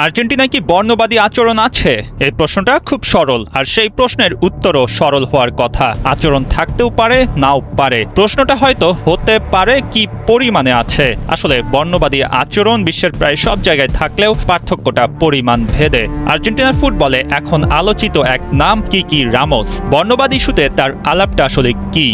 আর্জেন্টিনায় কি বর্ণবাদী আচরণ আছে? এই প্রশ্নটা খুব সরল, আর সেই প্রশ্নের উত্তরও সরল হওয়ার কথা। আচরণ থাকতেও পারে, নাও পারে। প্রশ্নটা হয়তো হতে পারে কি পরিমাণে আছে। আসলে বর্ণবাদী আচরণ বিশ্বের প্রায় সব জায়গায় থাকলেও পার্থক্যটা পরিমাণ ভেদে। আর্জেন্টিনার ফুটবলে এখন আলোচিত এক নাম কিকি রামোস। বর্ণবাদী ইস্যুতে তার আলাপটা আসলে কি?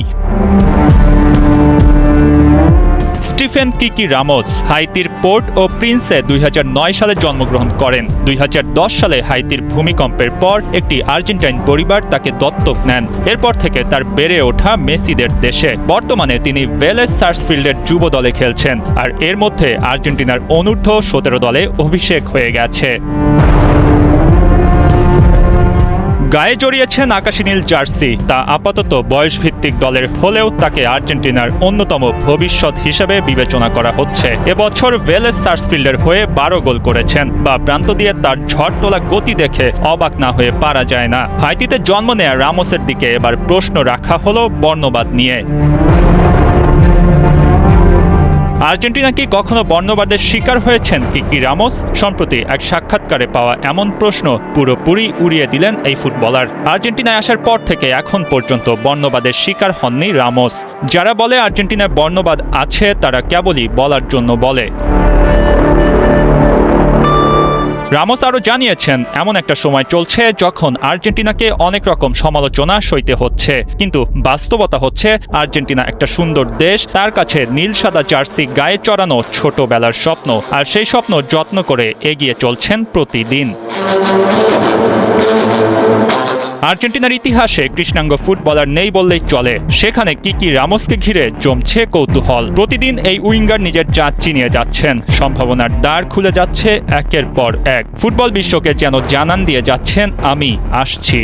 স্টিফেন কিকি রামোস হাইতির পোর্ট ও প্রিন্সে 2009 সালে জন্মগ্রহণ করেন। 2010 সালে হাইতির ভূমিকম্পের পর একটি আর্জেন্টাইন পরিবার তাকে দত্তক নেন। এরপর থেকে তার বেড়ে ওঠা মেসিদের দেশে। বর্তমানে তিনি ভেলেস সার্সফিল্ডের যুব দলে খেলছেন, আর এর মধ্যে আর্জেন্টিনার অনূর্ধ্ব 17 দলে অভিষেক হয়ে গেছে। গায়ে জড়িয়েছেন আকাশী নীল জার্সি। তা আপাতত বয়সভিত্তিক দলের হলেও তাকে আর্জেন্টিনার অন্যতম ভবিষ্যৎ হিসেবে বিবেচনা করা হচ্ছে। এবছর ভেলেস সার্সফিল্ডের হয়ে 12 গোল করেছেন। বা প্রান্ত দিয়ে তার ঝড় তোলা গতি দেখে অবাক না হয়ে পারা যায় না। হাইতিতে জন্ম নেয়া রামোসের দিকে এবার প্রশ্ন রাখা হলো বর্ণবাদ নিয়ে। আর্জেন্টিনা কি কখনো বর্ণবাদের শিকার হয়েছেন কিকি রামোস? সম্প্রতি এক সাক্ষাৎকারে পাওয়া এমন প্রশ্ন পুরোপুরি উড়িয়ে দিলেন এই ফুটবলার। আর্জেন্টিনায় আসার পর থেকে এখন পর্যন্ত বর্ণবাদের শিকার হননি রামোস। যারা বলে আর্জেন্টিনার বর্ণবাদ আছে, তারা কেবলই বলার জন্য বলে। রামোস আরও জানিয়েছেন, এমন একটা সময় চলছে যখন আর্জেন্টিনাকে অনেক রকম সমালোচনা সইতে হচ্ছে, কিন্তু বাস্তবতা হচ্ছে আর্জেন্টিনা একটা সুন্দর দেশ। তার কাছে নীল সাদা জার্সি গায়ে চড়ানো ছোটবেলার স্বপ্ন, আর সেই স্বপ্ন যত্ন করে এগিয়ে চলছেন প্রতিদিন। আর্জেন্টিনার ইতিহাসে কৃষ্ণাঙ্গ ফুটবলার নেই বললেই চলে। সেখানে কিকি রামোসকে ঘিরে জমছে কৌতূহল। প্রতিদিন এই উইঙ্গার নিজের জাত চিনিয়ে যাচ্ছেন। সম্ভাবনার দ্বার খুলে যাচ্ছে একের পর এক। ফুটবল বিশ্বকে যেন জানান দিয়ে যাচ্ছেন, আমি আসছি।